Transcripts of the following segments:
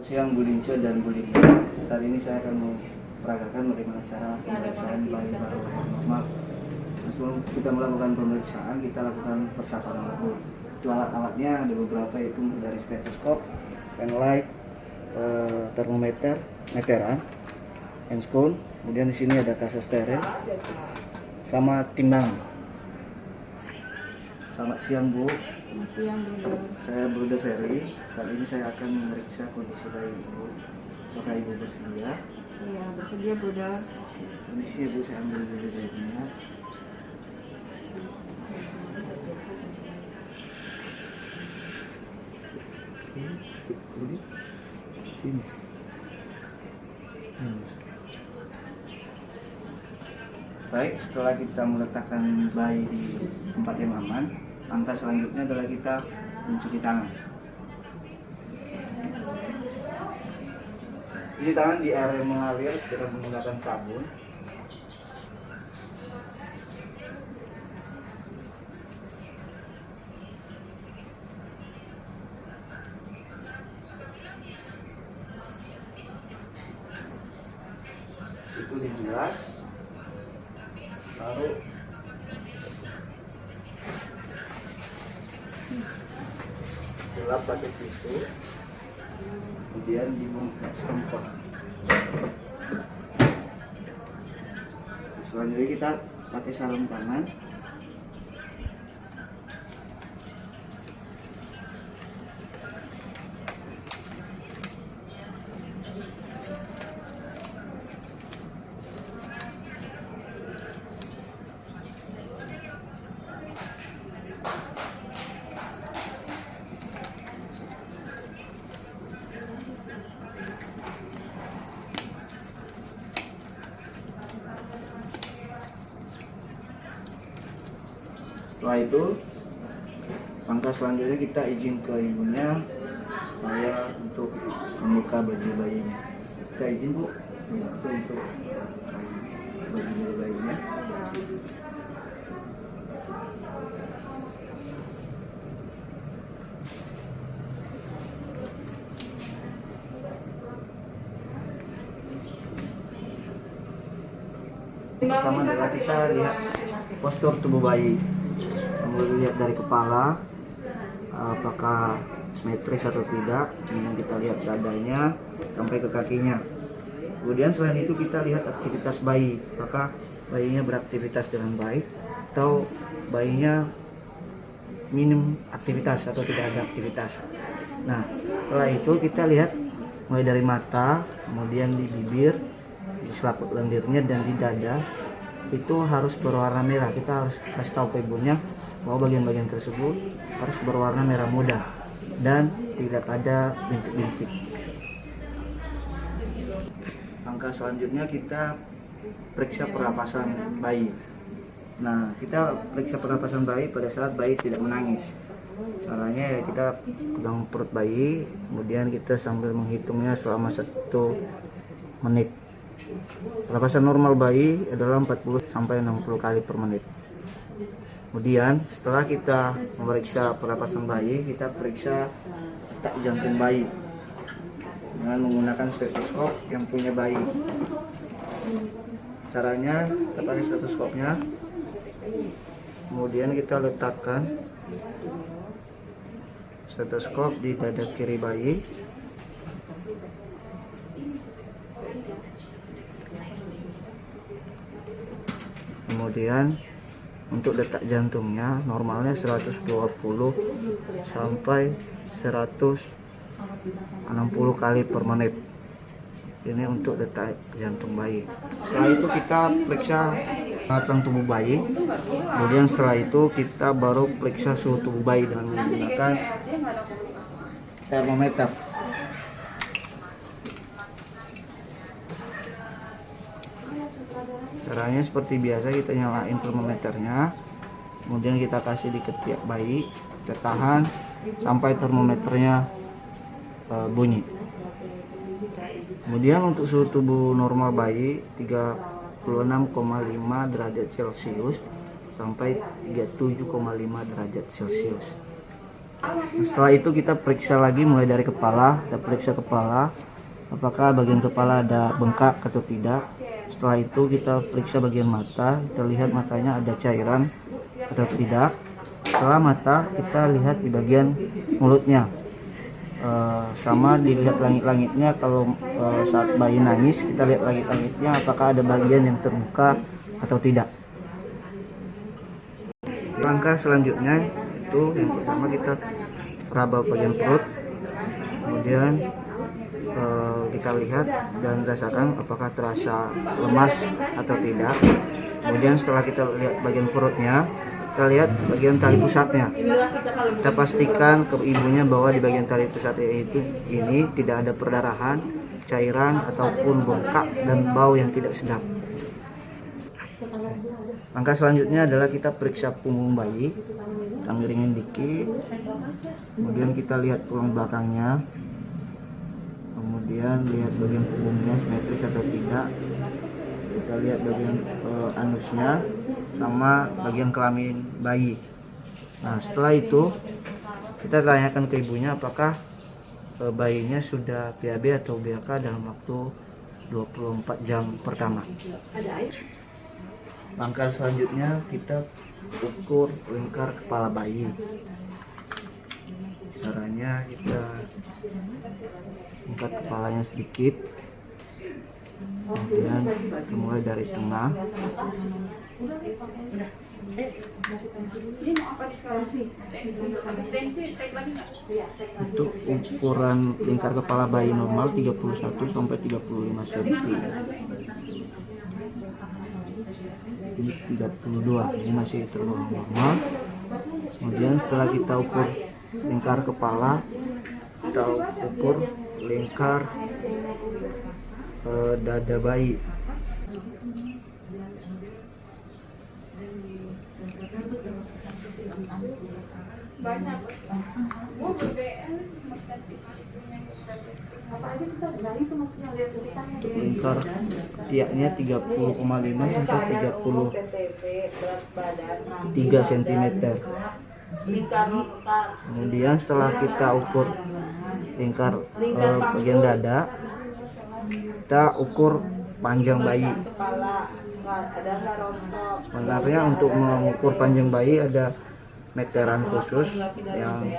Siang Bu Lince dan Bu Lince. Saat ini saya akan memperagakan bagaimana cara pemeriksaan bayi baru lahir normal. Sebelum kita melakukan pemeriksaan, kita lakukan persiapan dulu. Itu alat-alatnya ada beberapa, yaitu dari stetoskop, penlight, termometer, meteran, handscone. Kemudian di sini ada kasus steril, sama timbangan. Selamat siang Bu. Siang, Bunda. Saya Bruda Ferry. Saat ini saya akan memeriksa kondisi bayi Ibu. Apakah Ibu bersedia? Iya, bersedia, Bunda. Kondisi Ibu, saya ambil dulu bayinya. Oke, sini. Baik, setelah kita meletakkan bayi di tempat yang aman, langkah selanjutnya adalah kita mencuci tangan. Cuci tangan di air yang mengalir dengan menggunakan sabun. Itu dibilas, lalu dilap pakai tisu, kemudian dibungkus semprot. Selanjutnya kita pakai sarung tangan. Setelah itu, langkah selanjutnya kita izin ke ibunya supaya untuk membuka baju bayinya. Kita izin Bu, itu untuk baju bayinya. Pertama adalah kita lihat postur tubuh bayi. Kemudian lihat dari kepala, apakah simetris atau tidak. Kemudian kita lihat dadanya sampai ke kakinya. Kemudian selain itu kita lihat aktivitas bayi, apakah bayinya beraktivitas dengan baik atau bayinya minim aktivitas atau tidak ada aktivitas. Nah, setelah itu kita lihat mulai dari mata, kemudian di bibir, di selaput lendirnya, dan di dada itu harus berwarna merah. Kita harus kasih tahu ke ibunya bahwa bagian-bagian tersebut harus berwarna merah muda dan tidak ada bintik-bintik. Langkah selanjutnya kita periksa pernapasan bayi. Nah, kita periksa pernapasan bayi pada saat bayi tidak menangis. Caranya ya kita pegang perut bayi, kemudian kita sambil menghitungnya selama 1 menit. Pernapasan normal bayi adalah 40 sampai 60 kali per menit. Kemudian setelah kita memeriksa pernapasan bayi, kita periksa detak jantung bayi dengan menggunakan stetoskop yang punya bayi. Caranya kita pakai stetoskopnya, kemudian kita letakkan stetoskop di dada kiri bayi. Kemudian untuk detak jantungnya normalnya 120 sampai 160 kali per menit. Ini untuk detak jantung bayi. Setelah itu kita periksa kehangatan tubuh bayi. Kemudian setelah itu kita baru periksa suhu tubuh bayi dengan menggunakan termometer. Caranya seperti biasa, kita nyalain termometernya, kemudian kita kasih di ketiak bayi, kita tahan sampai termometernya bunyi. Kemudian untuk suhu tubuh normal bayi 36,5 derajat Celcius sampai 37,5 derajat Celcius. Setelah itu kita periksa lagi mulai dari kepala. Kita periksa kepala, apakah bagian kepala ada bengkak atau tidak. Setelah itu kita periksa bagian mata. Kita lihat matanya ada cairan atau tidak. Setelah mata kita lihat di bagian mulutnya. Sama dilihat langit-langitnya. Kalau saat bayi nangis kita lihat langit-langitnya apakah ada bagian yang terbuka atau tidak. Langkah selanjutnya itu yang pertama kita raba bagian perut, kemudian kita lihat dan rasakan apakah terasa lemas atau tidak. Kemudian setelah kita lihat bagian perutnya, kita lihat bagian tali pusatnya. Kita pastikan ke ibunya bahwa di bagian tali pusatnya ini tidak ada perdarahan, cairan ataupun bengkak dan bau yang tidak sedap. Langkah selanjutnya adalah kita periksa punggung bayi. Kita miringin dikit, kemudian kita lihat tulang belakangnya, kemudian lihat bagian punggungnya simetris atau tidak. Kita lihat bagian anusnya sama bagian kelamin bayi. Nah, setelah itu kita tanyakan ke ibunya apakah bayinya sudah BAB atau BAK dalam waktu 24 jam pertama. Langkah selanjutnya kita ukur lingkar kepala bayi. Caranya kita angkat kepalanya sedikit, kemudian kita mulai dari tengah. Untuk ukuran lingkar kepala bayi normal 31 sampai 35 cm. Ini 32, ini masih tergolong normal. Kemudian setelah kita ukur lingkar kepala, kita ukur lingkar dada bayi. Untuk lingkar tiaknya 30,5 sampai 33 cm. Kemudian setelah kita ukur lingkar bagian dada, kita ukur panjang bayi. Sebenarnya untuk mengukur panjang bayi ada meteran khusus yang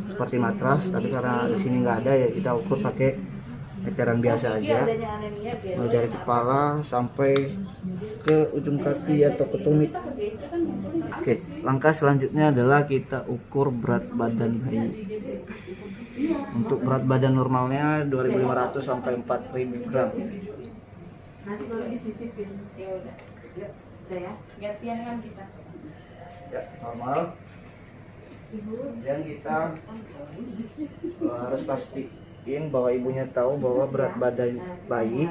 seperti matras, tapi karena di sini nggak ada ya kita ukur pakai meteran biasa aja. Mulai dari kepala sampai ke ujung kaki atau ke tumit. Oke, langkah selanjutnya adalah kita ukur berat badan bayi. Untuk berat badan normalnya 2.500 sampai 4.000 gram. Nanti kalau disisipin, ya udah ya, gantian kan kita. Ya, normal. Kemudian kita harus pastiin bahwa ibunya tahu bahwa berat badan bayi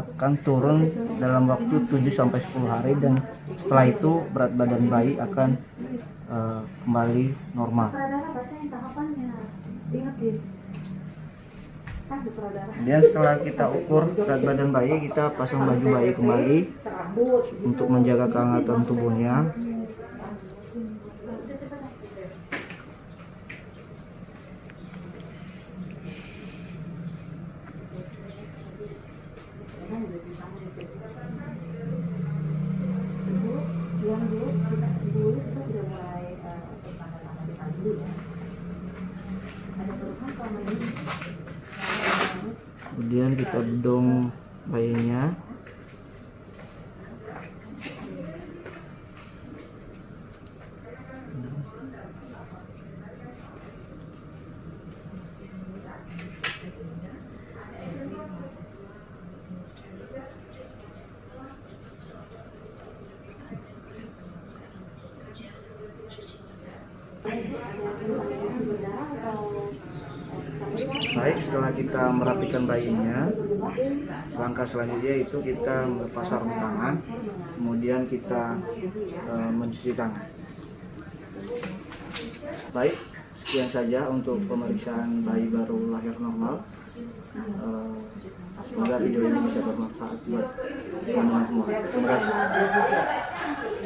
akan turun dalam waktu 7 sampai 10 hari, dan setelah itu berat badan bayi akan kembali normal. Kemudian setelah kita ukur berat badan bayi, kita pasang baju bayi kembali untuk menjaga kehangatan tubuhnya. Kemudian kita bedong bayinya. Baik, setelah kita merapikan bayinya, langkah selanjutnya itu kita melepas sarung tangan, kemudian kita mencuci tangan. Baik, sekian saja untuk pemeriksaan bayi baru lahir normal. Semoga video ini bisa bermanfaat buat teman-teman semua. Terima kasih.